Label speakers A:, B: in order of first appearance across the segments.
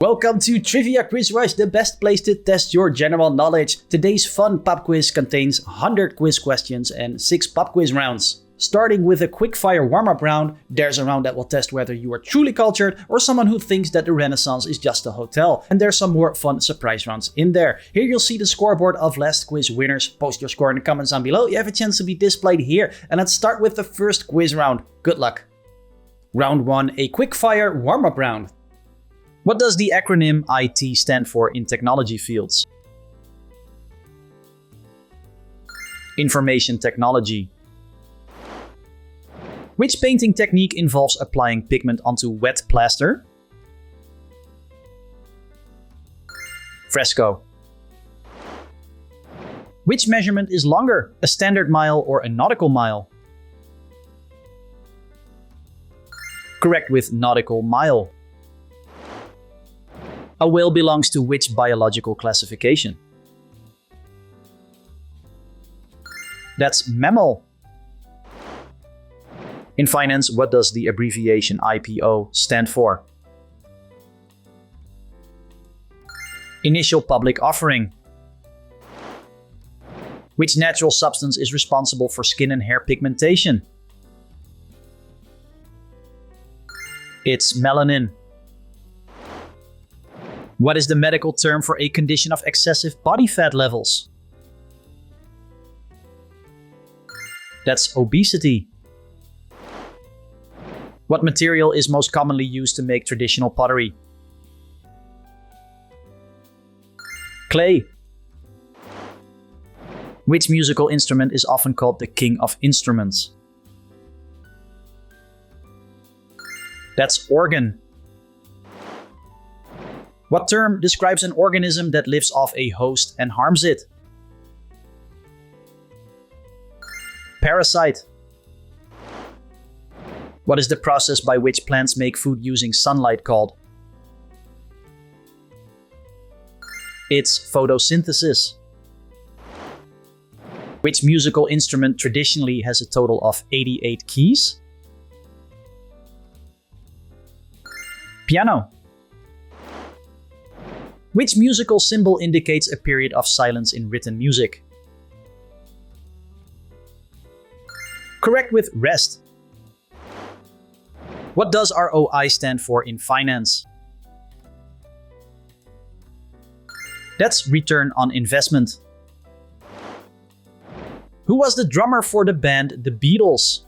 A: Welcome to Trivia Quiz Rush, the best place to test your general knowledge. Today's fun pop quiz contains 100 quiz questions and 6 pop quiz rounds. Starting with a quick-fire warm-up round, there's a round that will test whether you are truly cultured or someone who thinks that the Renaissance is just a hotel. And there's some more fun surprise rounds in there. Here you'll see the scoreboard of last quiz winners. Post your score in the comments down below. You have a chance to be displayed here. And let's start with the first quiz round. Good luck. Round 1, a quick-fire warm-up round. What does the acronym IT stand for in technology fields? Information technology. Which painting technique involves applying pigment onto wet plaster? Fresco. Which measurement is longer, a standard mile or a nautical mile? Correct with nautical mile. A whale belongs to which biological classification? That's mammal. In finance, what does the abbreviation IPO stand for? Initial public offering. Which natural substance is responsible for skin and hair pigmentation? It's melanin. What is the medical term for a condition of excessive body fat levels? That's obesity. What material is most commonly used to make traditional pottery? Clay. Which musical instrument is often called the king of instruments? That's organ. What term describes an organism that lives off a host and harms it? Parasite. What is the process by which plants make food using sunlight called? It's photosynthesis. Which musical instrument traditionally has a total of 88 keys? Piano. Which musical symbol indicates a period of silence in written music? Correct with rest. What does ROI stand for in finance? That's return on investment. Who was the drummer for the band The Beatles?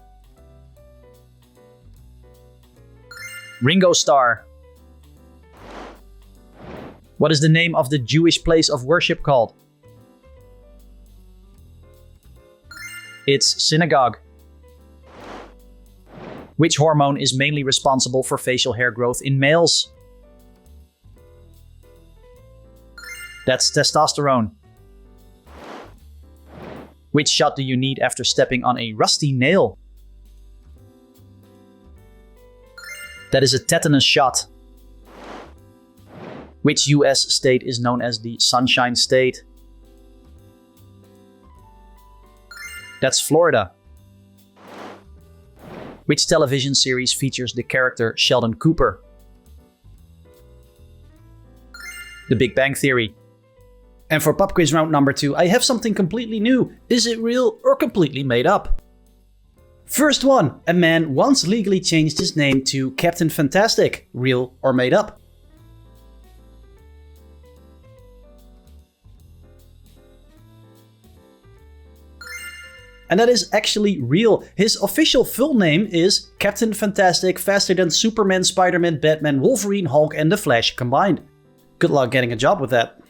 A: Ringo Starr. What is the name of the Jewish place of worship called? It's synagogue. Which hormone is mainly responsible for facial hair growth in males? That's testosterone. Which shot do you need after stepping on a rusty nail? That is a tetanus shot. Which US state is known as the Sunshine State? That's Florida. Which television series features the character Sheldon Cooper? The Big Bang Theory. And for pop quiz round number 2, I have something completely new. Is it real or completely made up? First one, a man once legally changed his name to Captain Fantastic. Real or made up? And that is actually real. His official full name is Captain Fantastic, faster than Superman, Spider-Man, Batman, Wolverine, Hulk, and The Flash combined. Good luck getting a job with that.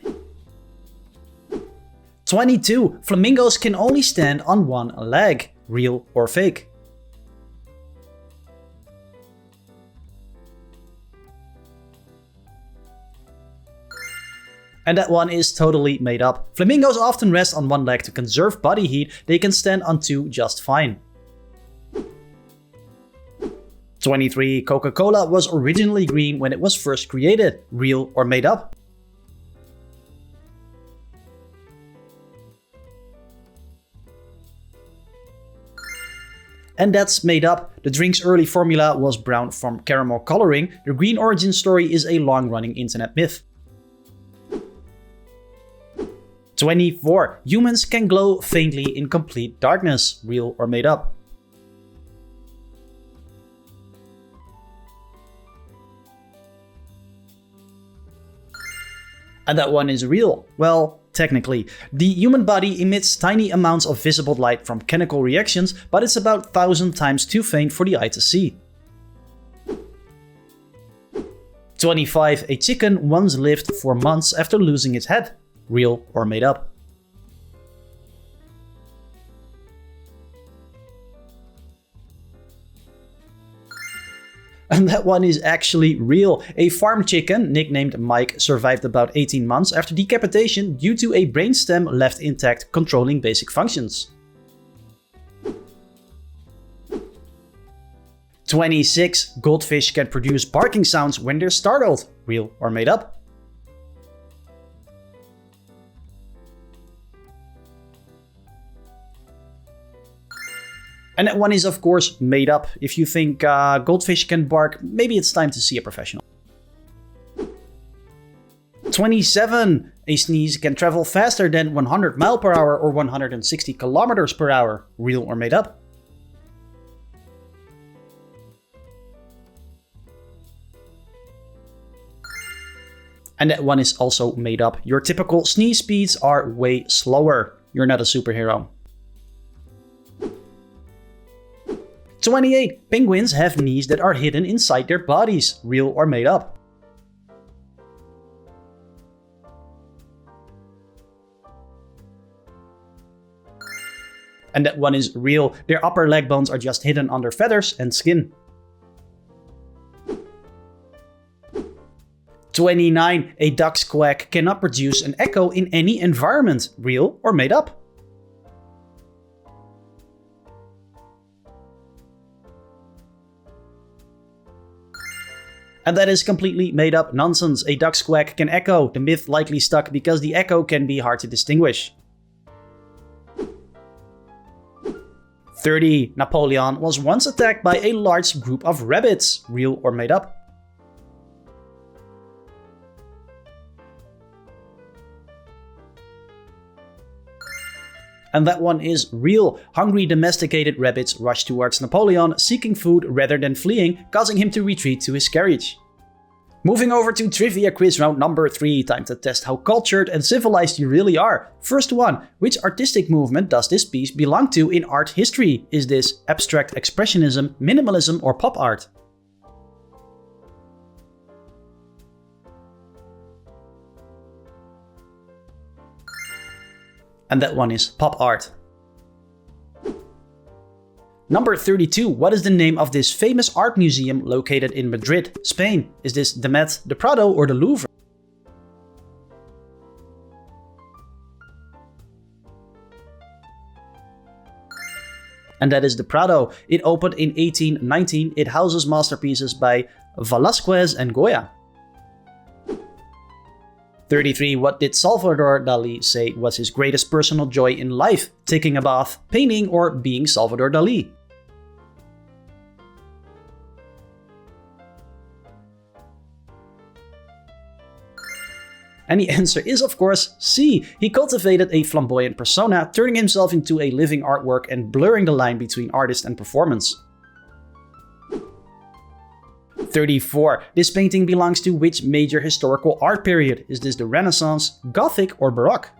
A: 22. Flamingos can only stand on one leg. Real or fake? And that one is totally made up. Flamingos often rest on one leg to conserve body heat. They can stand on 2 just fine. 23. Coca-Cola was originally green when it was first created. Real or made up? And that's made up. The drink's early formula was brown from caramel coloring. The green origin story is a long-running internet myth. 24. Humans can glow faintly in complete darkness. Real or made up? And that one is real. Well, technically. The human body emits tiny amounts of visible light from chemical reactions, but it's about 1,000 times too faint for the eye to see. 25. A chicken once lived for months after losing its head. Real or made up? And that one is actually real. A farm chicken, nicknamed Mike, survived about 18 months after decapitation due to a brainstem left intact controlling basic functions. 26. Goldfish can produce barking sounds when they're startled. Real or made up? And that one is of course made up. If you think goldfish can bark, maybe it's time to see a professional. 27. A sneeze can travel faster than 100 mph or 160 km/h. Real or made up? And that one is also made up. Your typical sneeze speeds are way slower. You're not a superhero. 28. Penguins have knees that are hidden inside their bodies. Real or made up? And that one is real. Their upper leg bones are just hidden under feathers and skin. 29. A duck's quack cannot produce an echo in any environment. Real or made up? And that is completely made up nonsense. A duck's quack can echo. The myth likely stuck because the echo can be hard to distinguish. 30. Napoleon was once attacked by a large group of rabbits. Real or made up? And that one is real. Hungry domesticated rabbits rushed towards Napoleon, seeking food rather than fleeing, causing him to retreat to his carriage. Moving over to trivia quiz round number 3, time to test how cultured and civilized you really are. First one, which artistic movement does this piece belong to in art history? Is this abstract expressionism, minimalism, or pop art? And that one is pop art. Number 32. What is the name of this famous art museum located in Madrid, Spain? Is this the Met, the Prado, or the Louvre? And that is the Prado. It opened in 1819. It houses masterpieces by Velázquez and Goya. 33. What did Salvador Dali say was his greatest personal joy in life? Taking a bath, painting, or being Salvador Dali? And the answer is of course C. He cultivated a flamboyant persona, turning himself into a living artwork and blurring the line between artist and performance. 34. This painting belongs to which major historical art period? Is this the Renaissance, Gothic, or Baroque?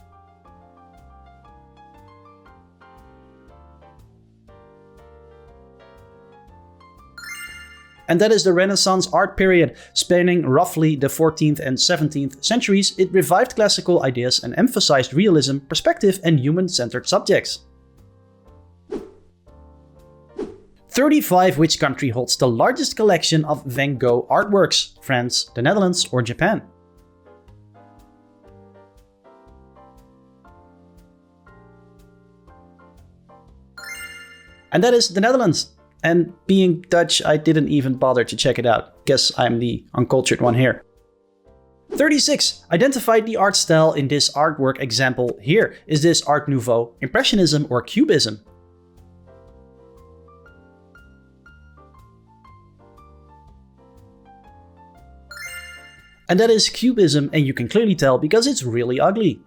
A: And that is the Renaissance art period. Spanning roughly the 14th and 17th centuries, it revived classical ideas and emphasized realism, perspective, and human-centered subjects. 35. Which country holds the largest collection of Van Gogh artworks? France, the Netherlands, or Japan? And that is the Netherlands. And being Dutch, I didn't even bother to check it out. Guess I'm the uncultured one here. 36. Identify the art style in this artwork example here. Is this Art Nouveau, Impressionism, or Cubism? And that is Cubism, and you can clearly tell because it's really ugly.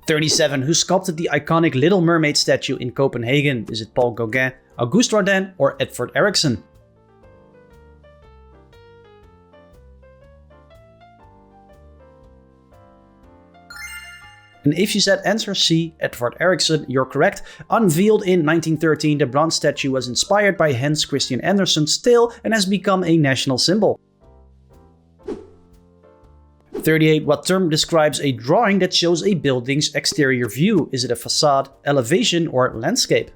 A: 37. Who sculpted the iconic Little Mermaid statue in Copenhagen? Is it Paul Gauguin, Auguste Rodin, or Edvard Eriksson? And if you said answer C, Edvard Eriksson, you're correct. Unveiled in 1913, the bronze statue was inspired by Hans Christian Andersen's tale and has become a national symbol. 38. What term describes a drawing that shows a building's exterior view? Is it a facade, elevation, or landscape?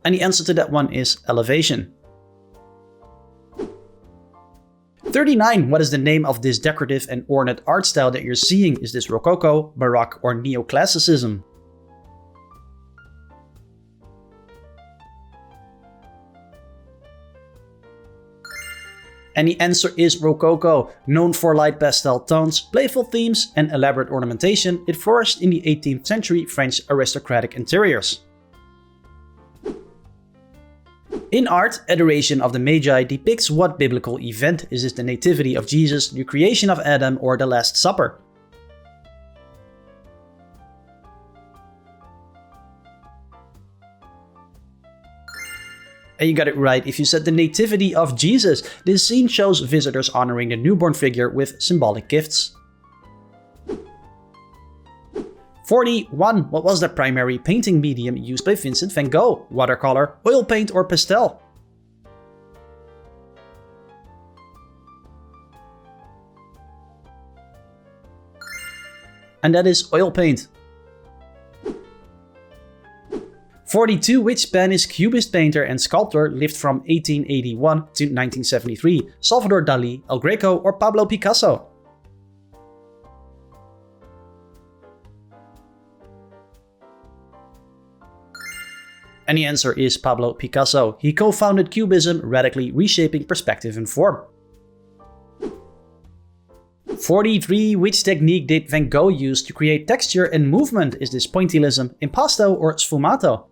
A: And the answer to that one is elevation. 39. What is the name of this decorative and ornate art style that you're seeing? Is this Rococo, Baroque, or Neoclassicism? And the answer is Rococo. Known for light pastel tones, playful themes, and elaborate ornamentation, it flourished in the 18th century French aristocratic interiors. In art, Adoration of the Magi depicts what biblical event? Is this the Nativity of Jesus, the creation of Adam, or the Last Supper? And you got it right if you said the Nativity of Jesus. This scene shows visitors honoring the newborn figure with symbolic gifts. 41. What was the primary painting medium used by Vincent van Gogh? Watercolor, oil paint, or pastel? And that is oil paint. 42. Which Spanish Cubist painter and sculptor lived from 1881 to 1973? Salvador Dali, El Greco, or Pablo Picasso? And the answer is Pablo Picasso. He co-founded Cubism, radically reshaping perspective and form. 43. Which technique did Van Gogh use to create texture and movement? Is this pointillism, impasto, or sfumato?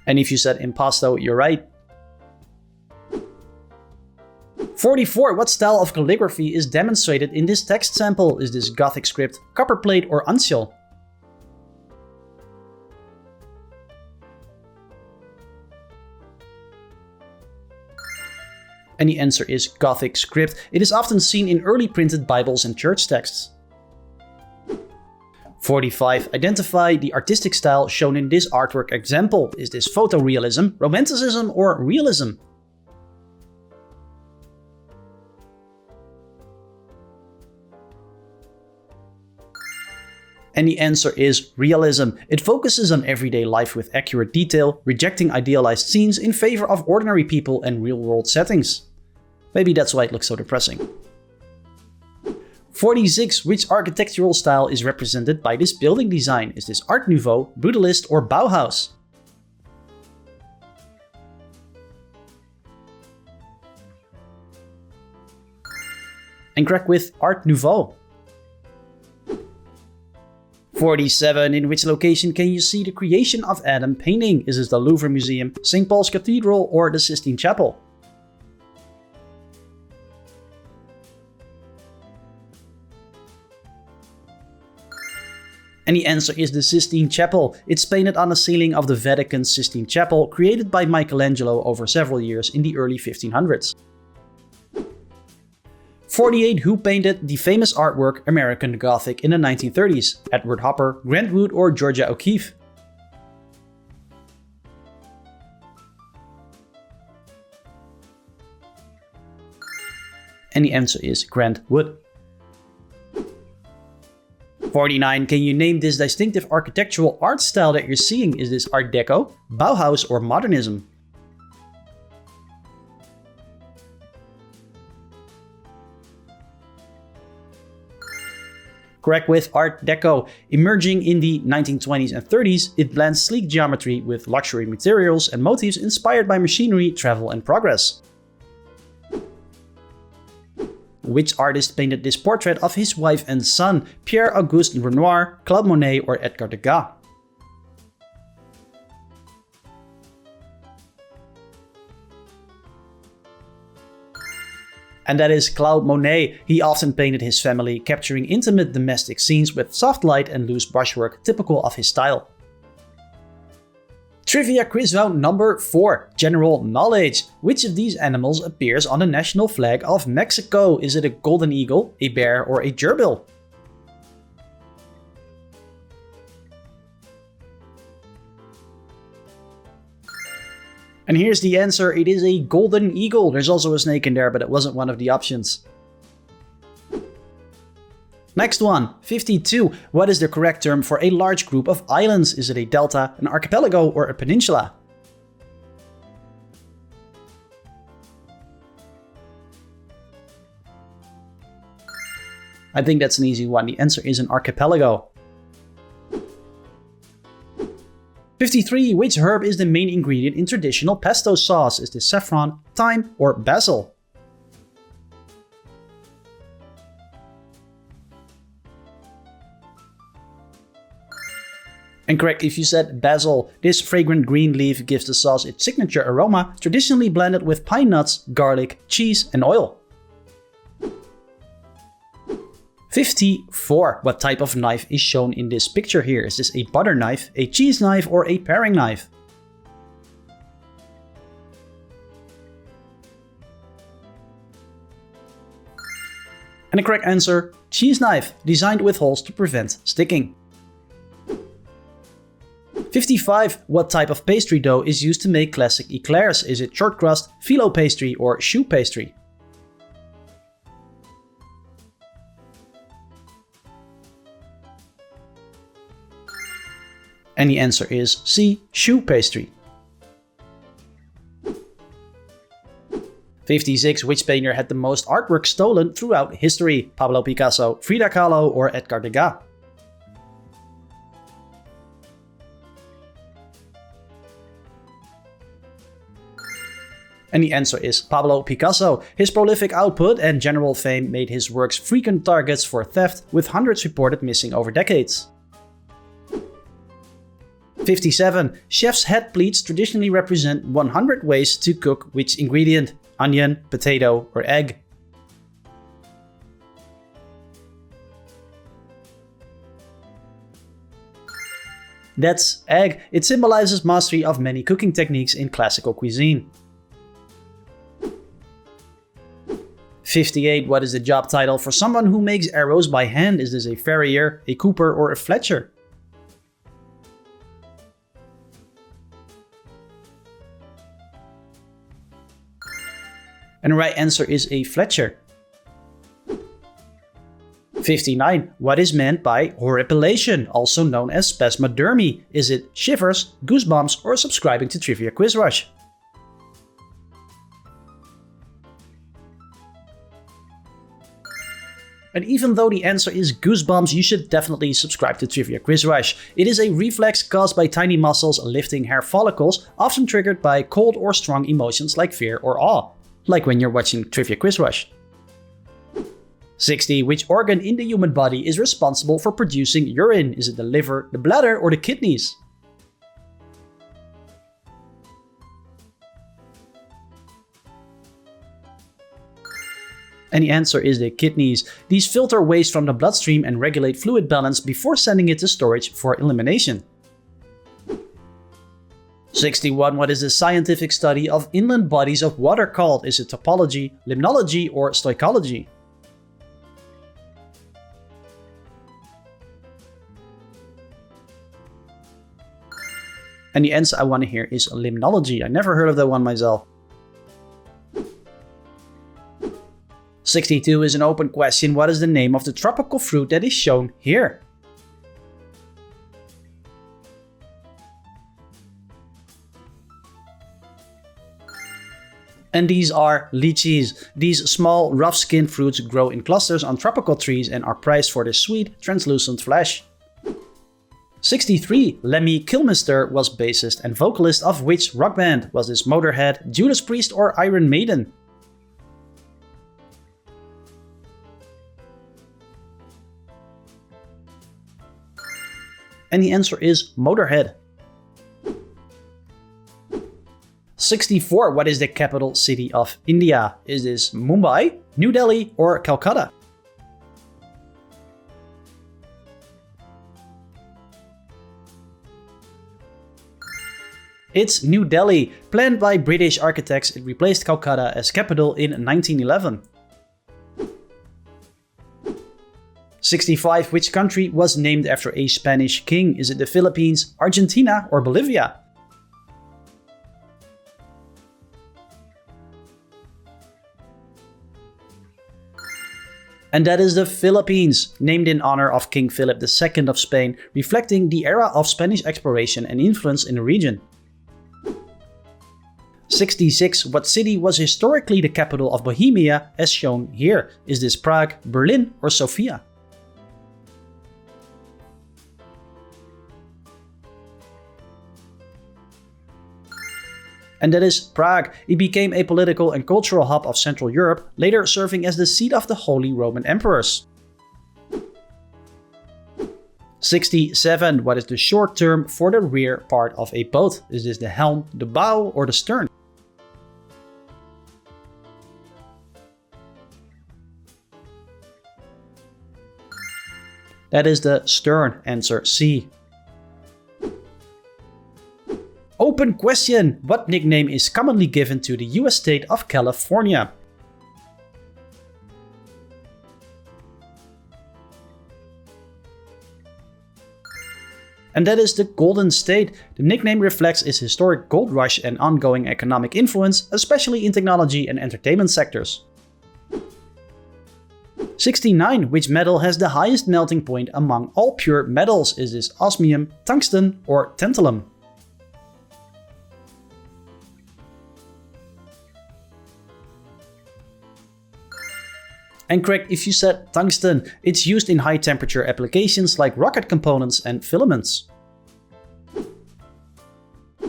A: And if you said impasto, you're right. 44. What style of calligraphy is demonstrated in this text sample? Is this Gothic script, copperplate, or uncial? And the answer is Gothic script. It is often seen in early printed Bibles and church texts. 45. Identify the artistic style shown in this artwork example. Is this photorealism, romanticism, or realism? And the answer is realism. It focuses on everyday life with accurate detail, rejecting idealized scenes in favor of ordinary people and real-world settings. Maybe that's why it looks so depressing. 46. Which architectural style is represented by this building design? Is this Art Nouveau, Brutalist, or Bauhaus? And correct with Art Nouveau. 47. In which location can you see the Creation of Adam painting? Is this the Louvre Museum, St. Paul's Cathedral, or the Sistine Chapel? And the answer is the Sistine Chapel. It's painted on the ceiling of the Vatican's Sistine Chapel, created by Michelangelo over several years in the early 1500s. 48. Who painted the famous artwork American Gothic in the 1930s? Edward Hopper, Grant Wood, or Georgia O'Keeffe? And the answer is Grant Wood. 49. Can you name this distinctive architectural art style that you're seeing? Is this Art Deco, Bauhaus, or Modernism? Correct with Art Deco. Emerging in the 1920s and 30s, it blends sleek geometry with luxury materials and motifs inspired by machinery, travel, and progress. which artist painted this portrait of his wife and son, Pierre-Auguste Renoir, Claude Monet or Edgar Degas? And that is Claude Monet. He often painted his family, capturing intimate domestic scenes with soft light and loose brushwork, typical of his style. Trivia quiz round number 4. General knowledge. Which of these animals appears on the national flag of Mexico? Is it a golden eagle, a bear or a gerbil? And here's the answer, it is a golden eagle. There's also a snake in there, but it wasn't one of the options. Next one, 52. What is the correct term for a large group of islands? Is it a delta, an archipelago, or a peninsula? I think that's an easy one. The answer is an archipelago. 53. Which herb is the main ingredient in traditional pesto sauce? Is this saffron, thyme, or basil? And correct if you said basil. This fragrant green leaf gives the sauce its signature aroma, traditionally blended with pine nuts, garlic, cheese, and oil. 54. What type of knife is shown in this picture here? Is this a butter knife, a cheese knife, or a paring knife? And the correct answer, cheese knife, designed with holes to prevent sticking. 55. What type of pastry dough is used to make classic eclairs? Is it short crust, phyllo pastry, or choux pastry? And the answer is C, choux pastry. 56. Which painter had the most artwork stolen throughout history? Pablo Picasso, Frida Kahlo, or Edgar Degas? And the answer is Pablo Picasso. His prolific output and general fame made his works frequent targets for theft, with hundreds reported missing over decades. 57. Chef's head pleats traditionally represent 100 ways to cook which ingredient? Onion, potato, or egg? That's egg. It symbolizes mastery of many cooking techniques in classical cuisine. 58. What is the job title for someone who makes arrows by hand? Is this a farrier, a cooper, or a fletcher? And the right answer is a fletcher. 59. What is meant by horripilation, also known as spasmodermy? Is it shivers, goosebumps, or subscribing to Trivia Quiz Rush? And even though the answer is goosebumps, you should definitely subscribe to Trivia Quiz Rush. It is a reflex caused by tiny muscles lifting hair follicles, often triggered by cold or strong emotions like fear or awe. Like when you're watching Trivia Quiz Rush. 60. Which organ in the human body is responsible for producing urine? Is it the liver, the bladder, or the kidneys? And the answer is the kidneys. These filter waste from the bloodstream and regulate fluid balance before sending it to storage for elimination. 61. What is the scientific study of inland bodies of water called? Is it topology, limnology, or stoichology? And the answer I want to hear is limnology. I never heard of that one myself. 62 is an open question. What is the name of the tropical fruit that is shown here? And these are lychees. These small, rough-skinned fruits grow in clusters on tropical trees and are prized for their sweet, translucent flesh. 63. Lemmy Kilmister was bassist and vocalist of which rock band? Was this Motorhead, Judas Priest, or Iron Maiden? And the answer is Motorhead. 64. What is the capital city of India? Is this Mumbai, New Delhi, or Calcutta? It's New Delhi. Planned by British architects, it replaced Calcutta as capital in 1911. 65. Which country was named after a Spanish king? Is it the Philippines, Argentina, or Bolivia? And that is the Philippines, named in honor of King Philip II of Spain, reflecting the era of Spanish exploration and influence in the region. 66. What city was historically the capital of Bohemia, as shown here? Is this Prague, Berlin, or Sofia? And that is Prague. It became a political and cultural hub of Central Europe, later serving as the seat of the Holy Roman Emperors. 67. What is the short term for the rear part of a boat? Is this the helm, the bow, or the stern? That is the stern, answer C. Open question. What nickname is commonly given to the US state of California? And that is the Golden State. The nickname reflects its historic gold rush and ongoing economic influence, especially in technology and entertainment sectors. 69. Which metal has the highest melting point among all pure metals? Is this osmium, tungsten, or tantalum? And correct if you said tungsten. It's used in high temperature applications like rocket components and filaments.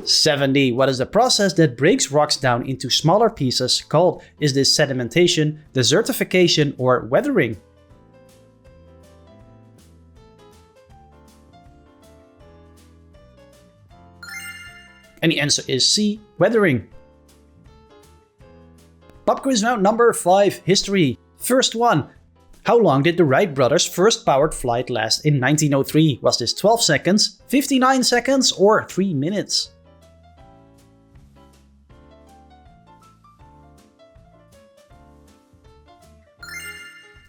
A: 70. What is the process that breaks rocks down into smaller pieces called? Is this sedimentation, desertification, or weathering? And the answer is C, weathering. Pop quiz round number 5, history. First one. How long did the Wright brothers' first powered flight last in 1903? Was this 12 seconds, 59 seconds, or 3 minutes?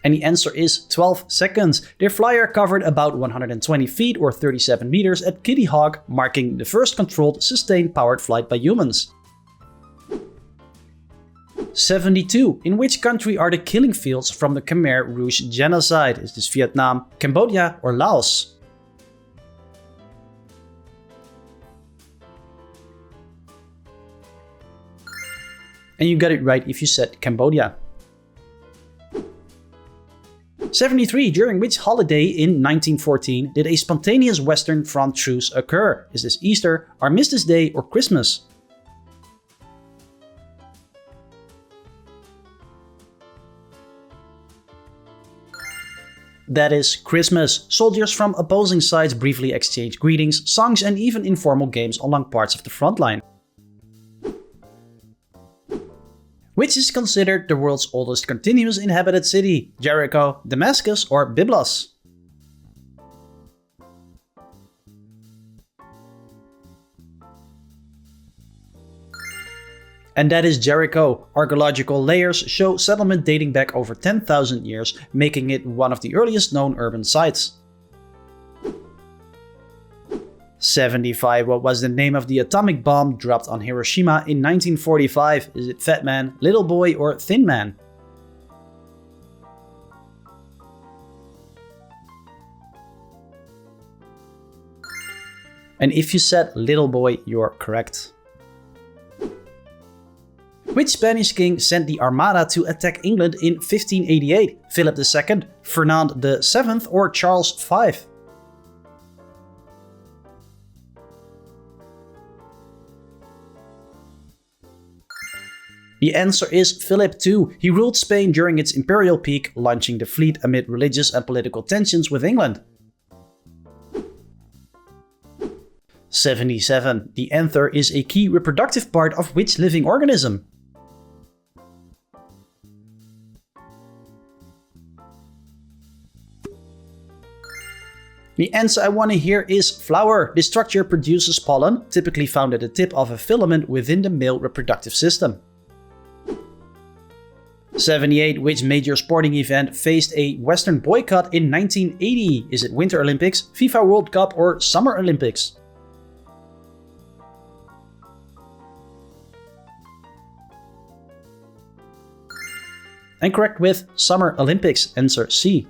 A: And the answer is 12 seconds. Their flyer covered about 120 feet or 37 meters at Kitty Hawk, marking the first controlled, sustained powered flight by humans. 72. In which country are the killing fields from the Khmer Rouge genocide? Is this Vietnam, Cambodia, or Laos? And you got it right if you said Cambodia. 73. During which holiday in 1914 did a spontaneous Western Front truce occur? Is this Easter, Armistice Day, or Christmas? That is Christmas. Soldiers from opposing sides briefly exchanged greetings, songs, and even informal games along parts of the front line. Which is considered the world's oldest continuous inhabited city? Jericho, Damascus, or Byblos? And that is Jericho. Archaeological layers show settlement dating back over 10,000 years, making it one of the earliest known urban sites. 75. What was the name of the atomic bomb dropped on Hiroshima in 1945? Is it Fat Man, Little Boy, or Thin Man? And if you said Little Boy, you're correct. Which Spanish king sent the Armada to attack England in 1588? Philip II, Ferdinand VII, or Charles V? The answer is Philip II. He ruled Spain during its imperial peak, launching the fleet amid religious and political tensions with England. 77. The anther is a key reproductive part of which living organism? The answer I want to hear is flower. This structure produces pollen, typically found at the tip of a filament within the male reproductive system. 78. Which major sporting event faced a Western boycott in 1980? Is it Winter Olympics, FIFA World Cup, or Summer Olympics? And correct with Summer Olympics, answer C.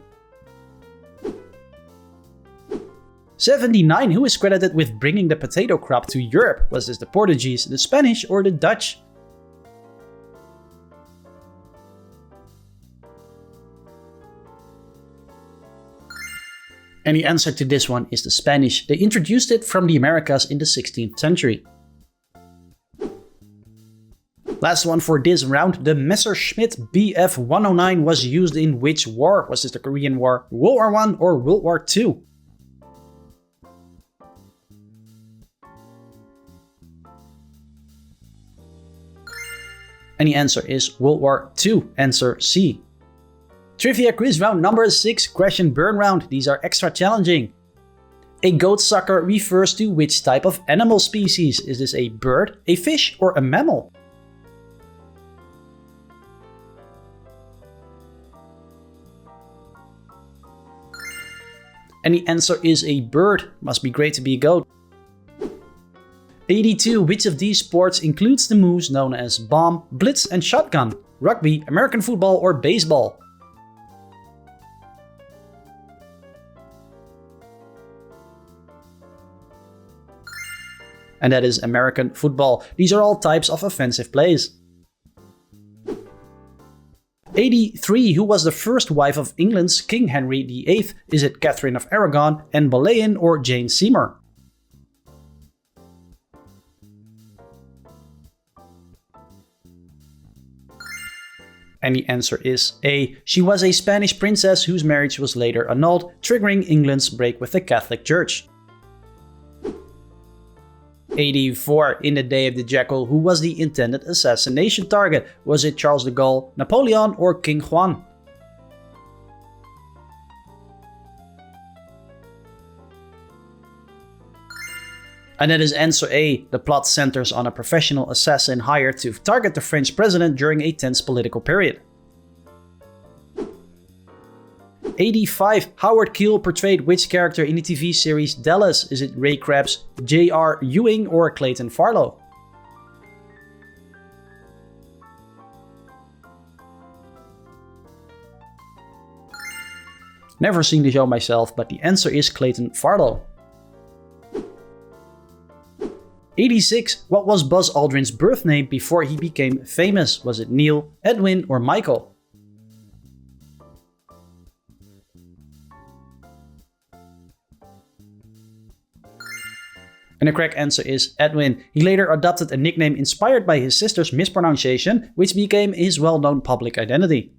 A: 79. Who is credited with bringing the potato crop to Europe? Was this the Portuguese, the Spanish, or the Dutch? And the answer to this one is the Spanish. They introduced it from the Americas in the 16th century. Last one for this round. The Messerschmitt Bf 109 was used in which war? Was this the Korean War, World War I, or World War II? And the answer is World War II, answer C. Trivia quiz round number 6, crash and burn round. These are extra challenging. A goat sucker refers to which type of animal species? Is this a bird, a fish, or a mammal? And the answer is a bird. Must be great to be a goat. 82. Which of these sports includes the moves known as bomb, blitz, and shotgun? Rugby, American football, or baseball? And that is American football. These are all types of offensive plays. 83. Who was the first wife of England's King Henry VIII? Is it Catherine of Aragon, Anne Boleyn, or Jane Seymour? And the answer is A. She was a Spanish princess whose marriage was later annulled, triggering England's break with the Catholic Church. 84. In the Day of the Jackal, who was the intended assassination target? Was it Charles de Gaulle, Napoleon, or King Juan? And that is answer A. The plot centers on a professional assassin hired to target the French president during a tense political period. 85. Howard Keel portrayed which character in the TV series Dallas? Is it Ray Krabs, J.R. Ewing, or Clayton Farlow? Never seen the show myself, but the answer is Clayton Farlow. 86. What was Buzz Aldrin's birth name before he became famous? Was it Neil, Edwin, or Michael? And the correct answer is Edwin. He later adopted a nickname inspired by his sister's mispronunciation, which became his well-known public identity.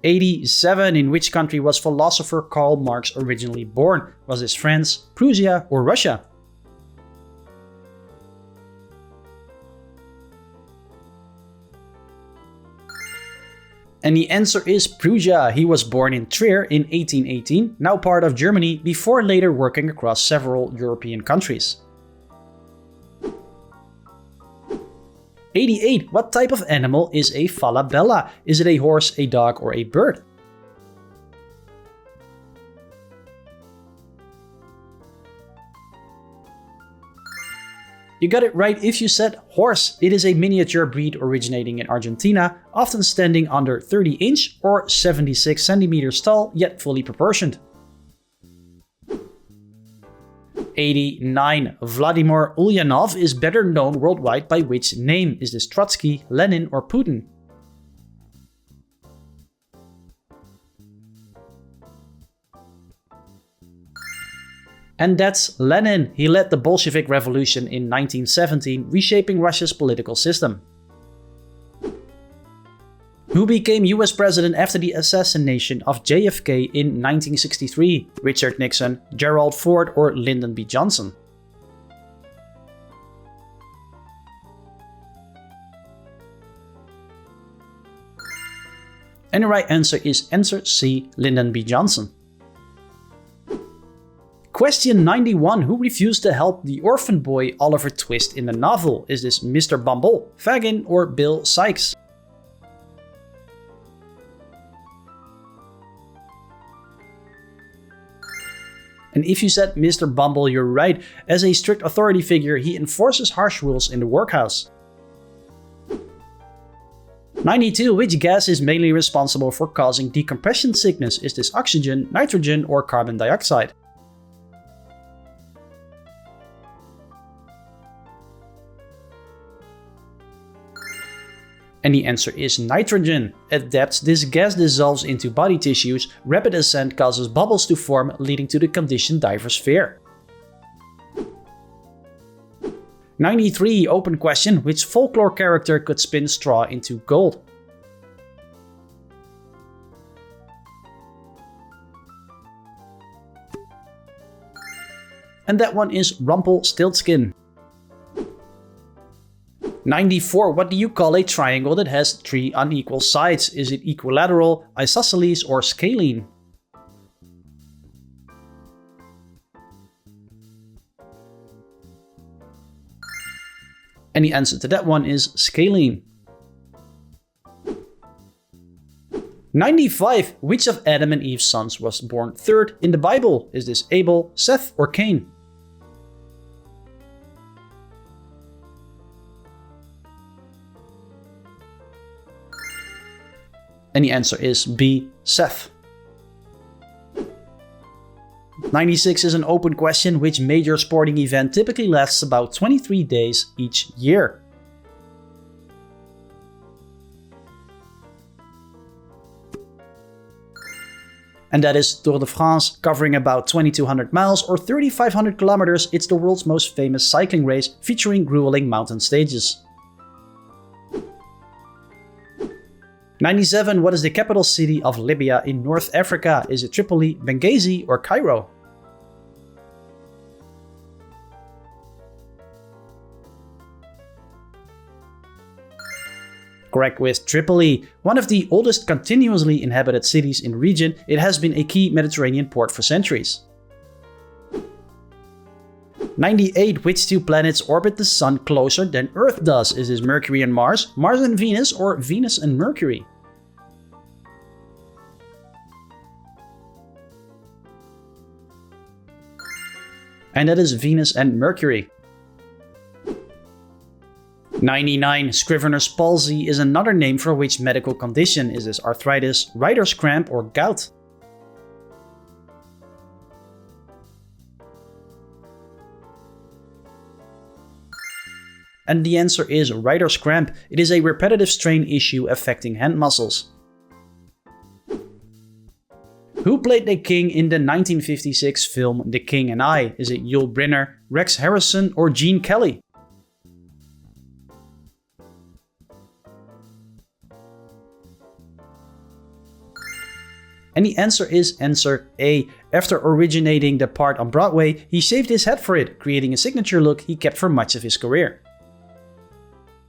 A: 87. In which country was philosopher Karl Marx originally born? Was this France, Prussia, or Russia? And the answer is Prussia. He was born in Trier in 1818, now part of Germany, before later working across several European countries. 88. What type of animal is a falabella? Is it a horse, a dog, or a bird? You got it right if you said horse. It is a miniature breed originating in Argentina, often standing under 30 inch or 76 centimeters tall, yet fully proportioned. 89. Vladimir Ulyanov is better known worldwide by which name? Is this Trotsky, Lenin, or Putin? And that's Lenin. He led the Bolshevik Revolution in 1917, reshaping Russia's political system. Who became US president after the assassination of JFK in 1963? Richard Nixon, Gerald Ford, or Lyndon B. Johnson? And the right answer is answer C, Lyndon B. Johnson. Question 91. Who refused to help the orphan boy Oliver Twist in the novel? Is this Mr. Bumble, Fagin, or Bill Sikes? And if you said Mr. Bumble, you're right. As a strict authority figure, he enforces harsh rules in the workhouse. 92. Which gas is mainly responsible for causing decompression sickness? Is this oxygen, nitrogen, or carbon dioxide? And the answer is nitrogen. At depth, this gas dissolves into body tissues. Rapid ascent causes bubbles to form, leading to the condition divers fear. 93. Open question. Which folklore character could spin straw into gold? And that one is Rumpelstiltskin. 94. What do you call a triangle that has 3 unequal sides? Is it equilateral, isosceles, or scalene? And the answer to that one is scalene. 95. Which of Adam and Eve's sons was born third in the Bible? Is this Abel, Seth, or Cain? And the answer is B, Seth. 96 is an open question. Which major sporting event typically lasts about 23 days each year? And that is Tour de France, covering about 2,200 miles or 3,500 kilometers. It's the world's most famous cycling race, featuring grueling mountain stages. 97. What is the capital city of Libya in North Africa? Is it Tripoli, Benghazi, or Cairo? Correct, with Tripoli. One of the oldest continuously inhabited cities in the region, it has been a key Mediterranean port for centuries. 98. Which 2 planets orbit the Sun closer than Earth does? Is this Mercury and Mars, Mars and Venus, or Venus and Mercury? And that is Venus and Mercury. 99. Scrivener's palsy is another name for which medical condition? Is this arthritis, writer's cramp, or gout? And the answer is writer's cramp. It is a repetitive strain issue affecting hand muscles. Who played the king in the 1956 film The King and I? Is it Yul Brynner, Rex Harrison, or Gene Kelly? And the answer is answer A. After originating the part on Broadway, he shaved his head for it, creating a signature look he kept for much of his career.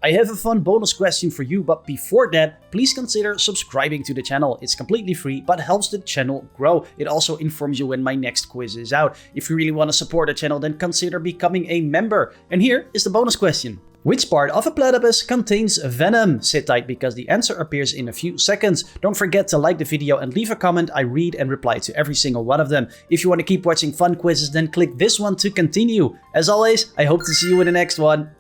A: I have a fun bonus question for you, but before that, please consider subscribing to the channel. It's completely free, but helps the channel grow. It also informs you when my next quiz is out. If you really want to support the channel, then consider becoming a member. And here is the bonus question. Which part of a platypus contains venom? Sit tight because the answer appears in a few seconds. Don't forget to like the video and leave a comment. I read and reply to every single one of them. If you want to keep watching fun quizzes, then click this one to continue. As always, I hope to see you in the next one.